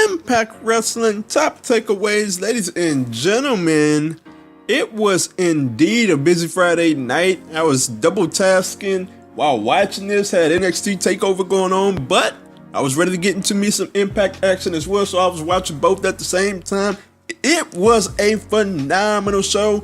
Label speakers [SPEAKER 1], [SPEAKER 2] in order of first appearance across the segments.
[SPEAKER 1] Impact Wrestling top takeaways, ladies and gentlemen. It was indeed a busy Friday night. I was double tasking while watching this, had NXT TakeOver going on, but I was ready to get into me some Impact action as well, so I was watching both at the same time. It was a phenomenal show.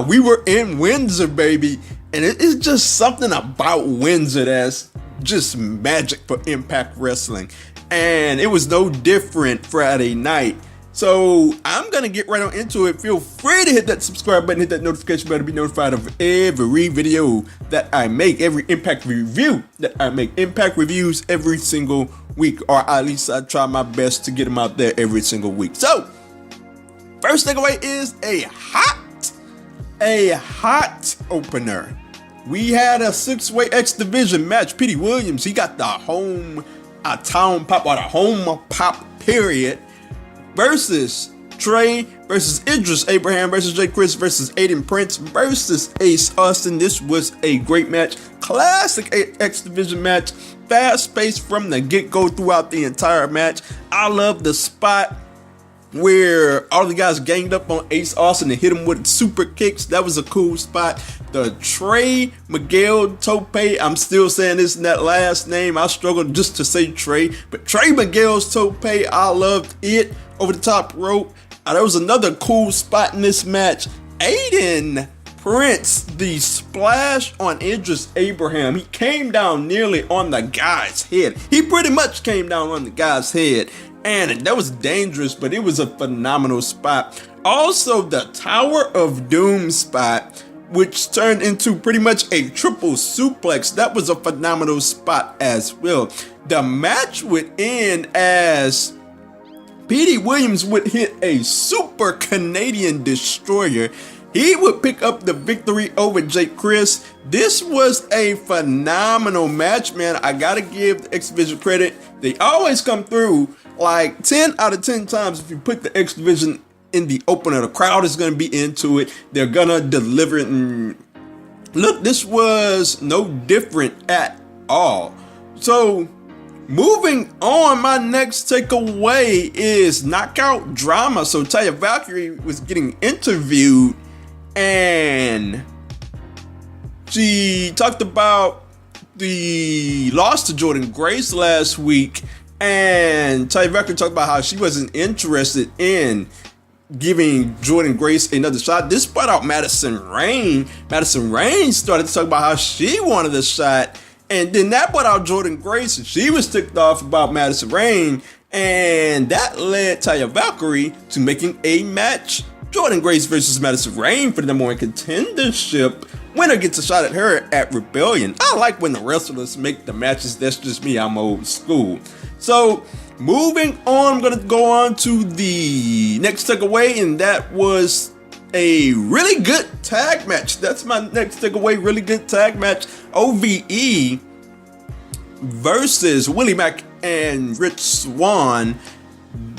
[SPEAKER 1] We were in Windsor, baby, and it's just something about Windsor that's just magic for Impact Wrestling. And it was no different Friday night. So I'm going to get right on into it. Feel free to hit that subscribe button, hit that notification bell to be notified of every video that I make, every Impact review that I make. Impact reviews every single week, or at least I try my best to get them out there every single week. So first takeaway is a hot opener. We had a 6-way X Division match. Petey Williams, he got the home pop period, versus Trey versus Idris Abraham versus Jay Chris versus Aiden Prince versus Ace Austin. This was a great match. Classic X Division match. Fast paced from the get-go throughout the entire match. I love the spot where all the guys ganged up on Ace Austin and hit him with super kicks. That was a cool spot. The Trey Miguel Tope, I'm still saying this in that last name. I struggled just to say Trey, but Trey Miguel's Tope, I loved it. Over the top rope. There was another cool spot in this match. Aiden Prince, the splash on Idris Abraham. He came down nearly on the guy's head. He pretty much came down on the guy's head. And that was dangerous, but it was a phenomenal spot. Also, the Tower of Doom spot, which turned into pretty much a triple suplex. That was a phenomenal spot as well. The match would end as Petey Williams would hit a super Canadian destroyer. He would pick up the victory over Jake Chris. This was a phenomenal match, man. I gotta give the X Division credit. They always come through like 10 out of 10 times. If you put the X Division in the opener, the crowd is gonna be into it. They're gonna deliver it. And look, this was no different at all. So moving on, my next takeaway is knockout drama. So Taya Valkyrie was getting interviewed and she talked about the loss to Jordynne Grace last week, and Taya Valkyrie talked about how she wasn't interested in giving Jordynne Grace another shot. This brought out Madison Rayne. Madison Rayne started to talk about how she wanted a shot. And then that brought out Jordynne Grace, and she was ticked off about Madison Rayne, and that led Taya Valkyrie to making a match. Jordynne Grace versus Madison Rayne for the number one contendership. Winner gets a shot at her at Rebellion. I like when the wrestlers make the matches. That's just me. I'm old school. So moving on, I'm going to go on to the next takeaway, and that was a really good tag match. That's my next takeaway. Really good tag match. OVE versus Willie Mack and Rich Swann.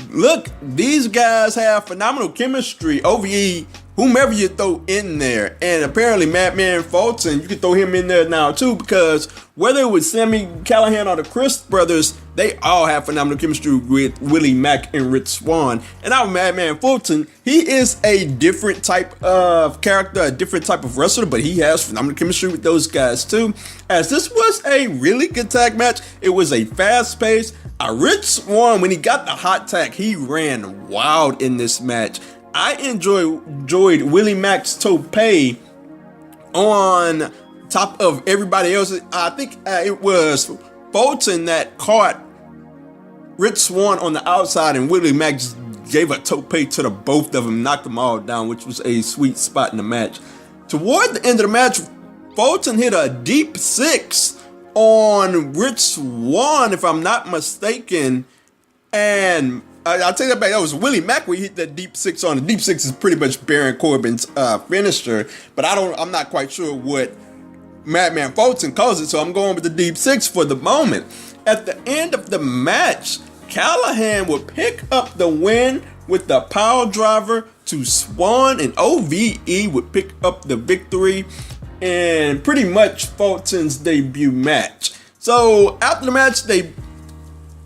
[SPEAKER 1] Look, these guys have phenomenal chemistry. OVE, whomever you throw in there, and apparently Madman Fulton, you can throw him in there now too, because whether it was Sami Callihan or the Chris brothers, they all have phenomenal chemistry with Willie Mack and Rich Swann. And now Madman Fulton, he is a different type of character, a different type of wrestler, but he has phenomenal chemistry with those guys too. As this was a really good tag match, it was a fast pace. Rich Swann, when he got the hot tag, he ran wild in this match. I enjoyed Willie Mack's tope on top of everybody else. I think it was Fulton that caught Rich Swann on the outside, and Willie Mack just gave a tope to the both of them, knocked them all down, which was a sweet spot in the match. Toward the end of the match, Fulton hit a deep six on Rich Swann, if I'm not mistaken, and I'll take that back. That was Willie Mack where he hit that deep six on. The deep six is pretty much Baron Corbin's finisher, but I'm not quite sure what Madman Fulton calls it, so I'm going with the deep six for the moment. At the end of the match, Callihan would pick up the win with the power driver to Swann, and OVE would pick up the victory in pretty much Fulton's debut match. So after the match,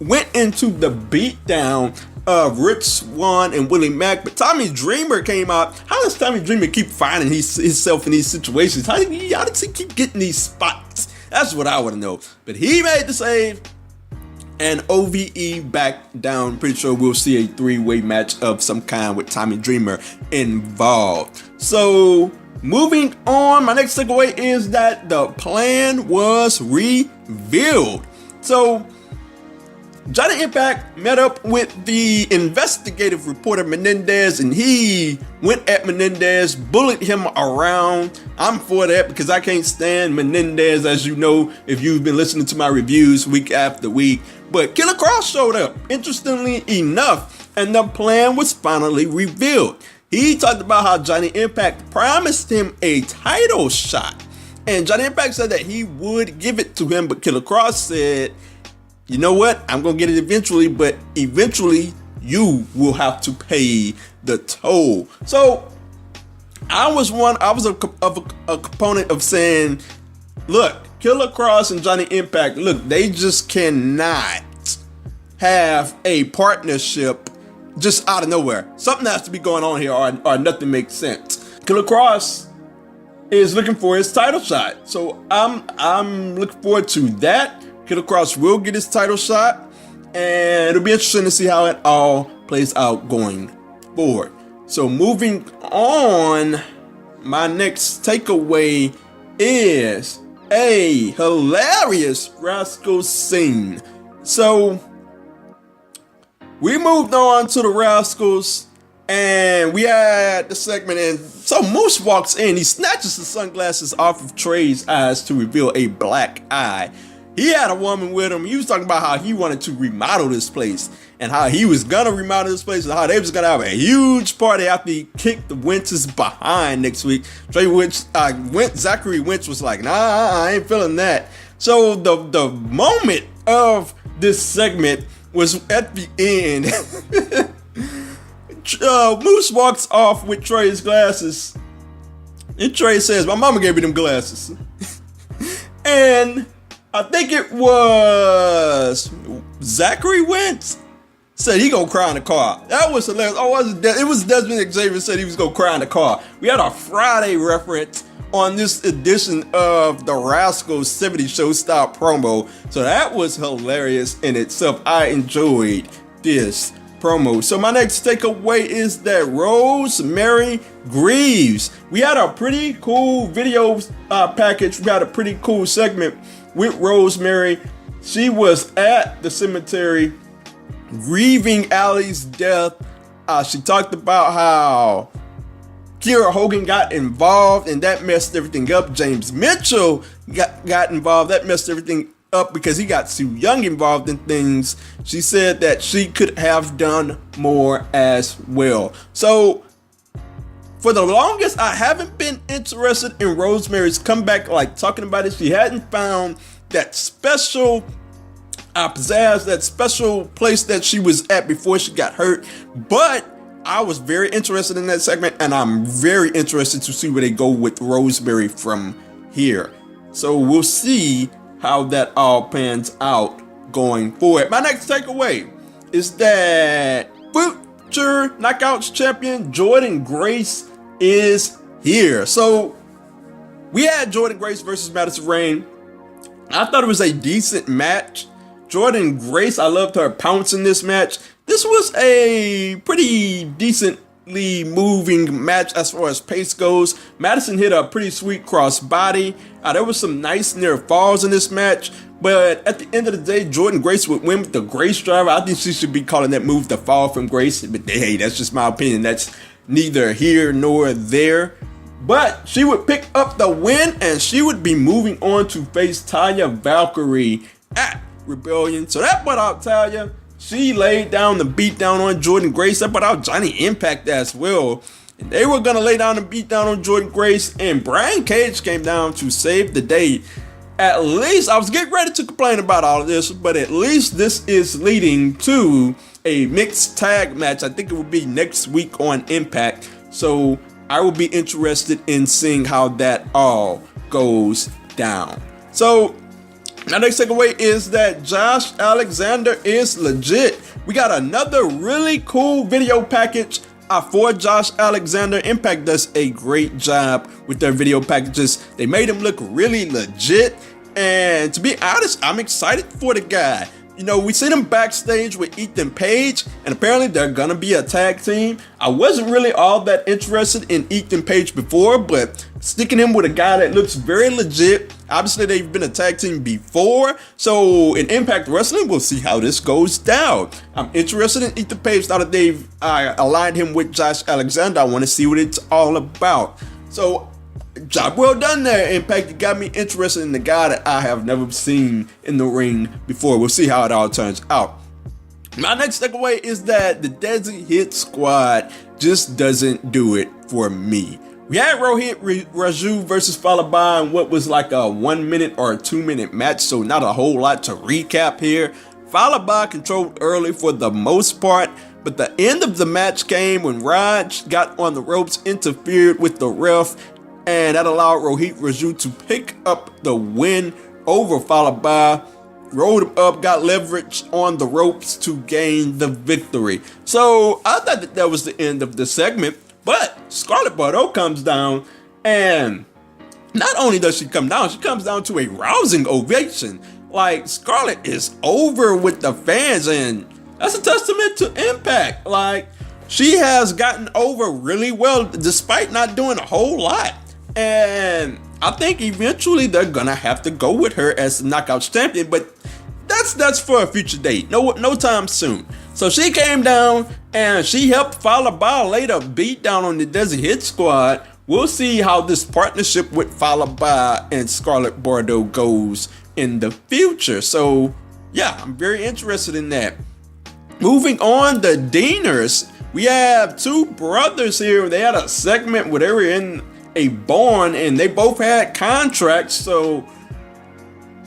[SPEAKER 1] went into the beatdown of Rich Swann and Willie Mack, but Tommy Dreamer came out. How does Tommy Dreamer keep finding himself in these situations? How does he keep getting these spots? That's what I want to know. But he made the save, and OVE back down. Pretty sure we'll see a three-way match of some kind with Tommy Dreamer involved. So moving on, my next takeaway is that the plan was revealed. So Johnny Impact met up with the investigative reporter Menendez, and he went at Menendez, bullied him around. I'm for that because I can't stand Menendez, as you know, if you've been listening to my reviews week after week. But Killer Kross showed up, interestingly enough, and the plan was finally revealed. He talked about how Johnny Impact promised him a title shot, and Johnny Impact said that he would give it to him, but Killer Kross said, you know what? I'm going to get it eventually, but eventually you will have to pay the toll. So I was a component of saying, look, Killer Kross and Johnny Impact, look, they just cannot have a partnership just out of nowhere. Something has to be going on here or nothing makes sense. Killer Kross is looking for his title shot. So I'm looking forward to that. Killer Kross will get his title shot, and it'll be interesting to see how it all plays out going forward. So moving on, my next takeaway is a hilarious Rascals scene. So we moved on to the Rascals, and we had the segment, and so Moose walks in. He snatches the sunglasses off of Trey's eyes to reveal a black eye. He had a woman with him. He was talking about how he wanted to remodel this place and how he was going to remodel this place and how they was going to have a huge party after he kicked the Wentz's behind next week. Zachary Wentz was like, nah, I ain't feeling that. So the moment of this segment was at the end. Moose walks off with Trey's glasses. And Trey says, my mama gave me them glasses. And I think it was Zachary Wentz said he gonna cry in the car. That was hilarious. It was Desmond Xavier said he was gonna cry in the car. We had a Friday reference on this edition of the Rascals 70 Show style promo. So that was hilarious in itself. I enjoyed this promo. So my next takeaway is that Rosemary Greaves. We had a pretty cool video package. We had a pretty cool segment with Rosemary. She was at the cemetery grieving Allie's death. She talked about how Kiera Hogan got involved and that messed everything up. James Mitchell got involved. That messed everything up because he got Sue Young involved in things. She said that she could have done more as well. So for the longest, I haven't been interested in Rosemary's comeback, like talking about it. She hadn't found that special pizzazz, that special place that she was at before she got hurt. But I was very interested in that segment, and I'm very interested to see where they go with Rosemary from here. So we'll see how that all pans out going forward. My next takeaway is that future Knockouts champion Jordynne Grace is here. So we had Jordynne Grace versus Madison Rayne. I thought it was a decent match. Jordynne Grace, I loved her pounce in this match. This was a pretty decently moving match as far as pace goes. Madison hit a pretty sweet cross body. There was some nice near falls in this match. But at the end of the day, Jordynne Grace would win with the Grace Driver. I think she should be calling that move the fall from Grace. But hey, that's just my opinion. That's neither here nor there. But she would pick up the win, and she would be moving on to face Taya Valkyrie at Rebellion. So that brought out Taya. She laid down the beat down on Jordynne Grace. That brought out Johnny Impact as well. And they were going to lay down the beat down on Jordynne Grace. And Brian Cage came down to save the day. At least, I was getting ready to complain about all of this, but at least this is leading to a mixed tag match. I think it will be next week on Impact. So I will be interested in seeing how that all goes down. So My next takeaway is that Josh Alexander is legit. We got another really cool video package for Josh Alexander. Impact does a great job with their video packages. They made him look really legit. And to be honest, I'm excited for the guy. You know, we see them backstage with Ethan Page, and apparently they're gonna be a tag team. I wasn't really all that interested in Ethan Page before, but sticking him with a guy that looks very legit. Obviously, they've been a tag team before, so in Impact Wrestling, we'll see how this goes down. I'm interested in Ethan Page now that they've aligned him with Josh Alexander. I want to see what it's all about. So, job well done there, Impact. You got me interested in the guy that I have never seen in the ring before. We'll see how it all turns out. My next takeaway is that the Desi Hit Squad just doesn't do it for me. We had Rohit Raju versus Falaba in what was like a 1 minute or a 2 minute match, so not a whole lot to recap here. Falaba controlled early for the most part, but the end of the match came when Raj got on the ropes, interfered with the ref, and that allowed Rohit Raju to pick up the win over Falaba. Rolled him up, got leverage on the ropes to gain the victory. So I thought that was the end of the segment, but Scarlett Bordeaux comes down, and not only does she come down, she comes down to a rousing ovation. Like, Scarlett is over with the fans, and that's a testament to Impact. Like, she has gotten over really well despite not doing a whole lot. And I think eventually they're gonna have to go with her as the Knockouts champion, but that's for a future date. No time soon. So she came down and she helped Falaba lay the beat down on the Desi Hit Squad. We'll see how this partnership with Falaba and Scarlett Bordeaux goes in the future. So yeah, I'm very interested in that. Moving on, the Deaners. We have two brothers here. They had a segment where they were in a barn and they both had contracts, so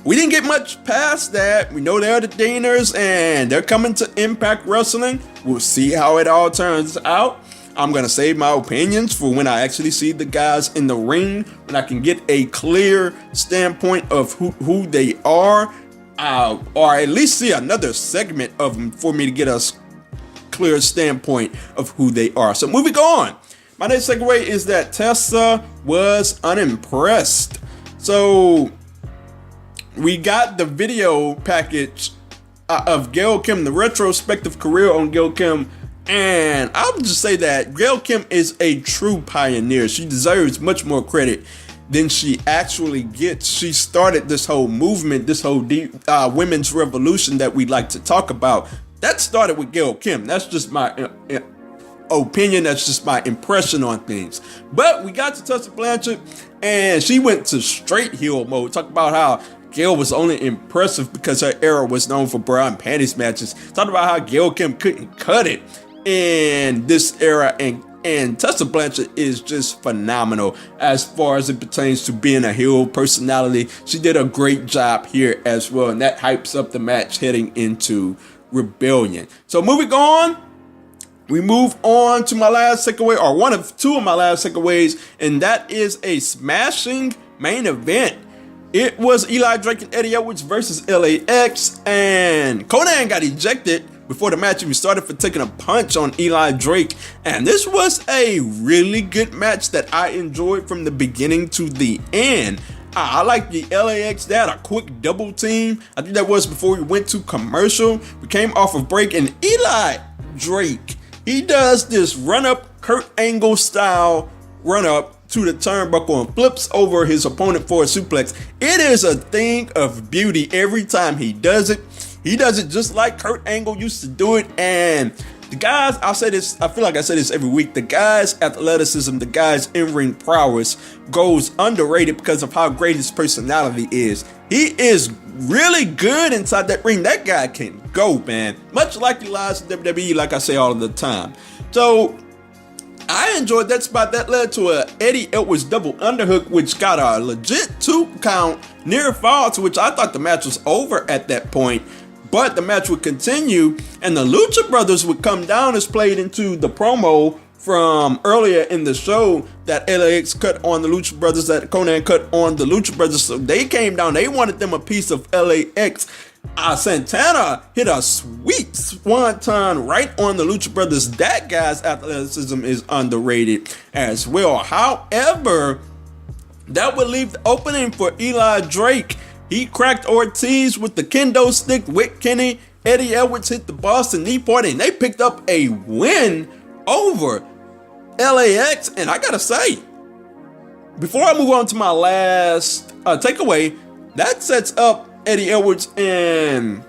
[SPEAKER 1] we didn't get much past that. We know they're the Deaners and they're coming to Impact Wrestling. We'll see how it all turns out. I'm gonna save my opinions for when I actually see the guys in the ring, when I can get a clear standpoint of who they are, or at least see another segment of them for me to get a clear standpoint of who they are. So moving on. My next takeaway is that Tessa was unimpressed. So we got the video package of Gail Kim, the retrospective career on Gail Kim, and I would just say that Gail Kim is a true pioneer. She deserves much more credit than she actually gets. She started this whole movement, this whole women's revolution that we like to talk about. That started with Gail Kim. That's just my opinion, that's just my impression on things. But we got to Tessa Blanchard and she went to straight heel mode. Talk about how Gail was only impressive because her era was known for bra and panties matches. Talk about how Gail Kim couldn't cut it in this era, and Tessa Blanchard is just phenomenal as far as it pertains to being a heel personality. She did a great job here as well, and that hypes up the match heading into Rebellion. So moving on, we move on to my last takeaway, or one of two of my last takeaways, and that is a smashing main event. It was Eli Drake and Eddie Edwards versus LAX, and Conan got ejected before the match even started for taking a punch on Eli Drake, and this was a really good match that I enjoyed from the beginning to the end. I like the LAX. They had a quick double team. I think that was before we went to commercial. We came off of break, and Eli Drake, he does this run-up, Kurt Angle style run-up to the turnbuckle and flips over his opponent for a suplex. It is a thing of beauty every time he does it. He does it just like Kurt Angle used to do it. And the guys, I'll say this, I feel like I say this every week, the guys' athleticism, the guys' in-ring prowess goes underrated because of how great his personality is. He is really good inside that ring. That guy can go, man. Much like Eli's in WWE, like I say all the time. So I enjoyed that spot. That led to a Eddie Edwards double underhook, which got a legit 2 count near fall, to which I thought the match was over at that point. But the match would continue, and the Lucha Brothers would come down as played into the promo from earlier in the show that LAX cut on the Lucha Brothers, that Conan cut on the Lucha Brothers. So they came down. They wanted them a piece of LAX. Santana hit a sweet swanton right on the Lucha Brothers. That guy's athleticism is underrated as well. However, that would leave the opening for Eli Drake. He cracked Ortiz with the kendo stick with Kenny. Eddie Edwards hit the Boston knee party, and they picked up a win over LAX. And I gotta say, before I move on to my last takeaway, that sets up Eddie Edwards and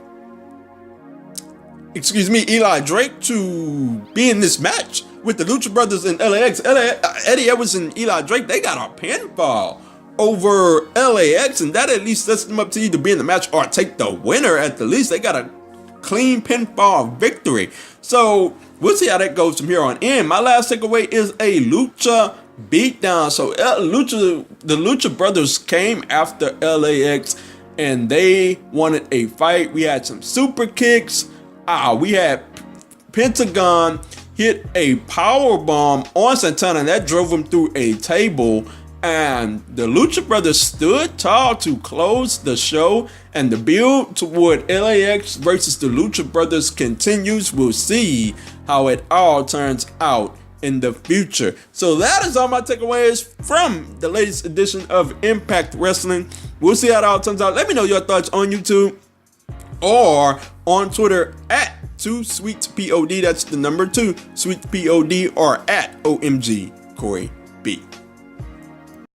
[SPEAKER 1] Eli Drake to be in this match with the Lucha Brothers and LAX. Eddie Edwards and Eli Drake, they got a pinfall over LAX, and that at least sets them up to either be in the match or take the winner at the least. They got a clean pinfall victory. So we'll see how that goes from here on in. My last takeaway is a Lucha beatdown. So the Lucha Brothers came after LAX and they wanted a fight. We had some super kicks. We had Pentagon hit a power bomb on Santana, and that drove him through a table. And the Lucha Brothers stood tall to close the show, and the build toward LAX versus the Lucha Brothers continues. We'll see how it all turns out in the future. So that is all my takeaways from the latest edition of Impact Wrestling. We'll see how it all turns out. Let me know your thoughts on YouTube or on Twitter at 2SweetPod. That's the number 2 SweetPod, or at OMG Corey B.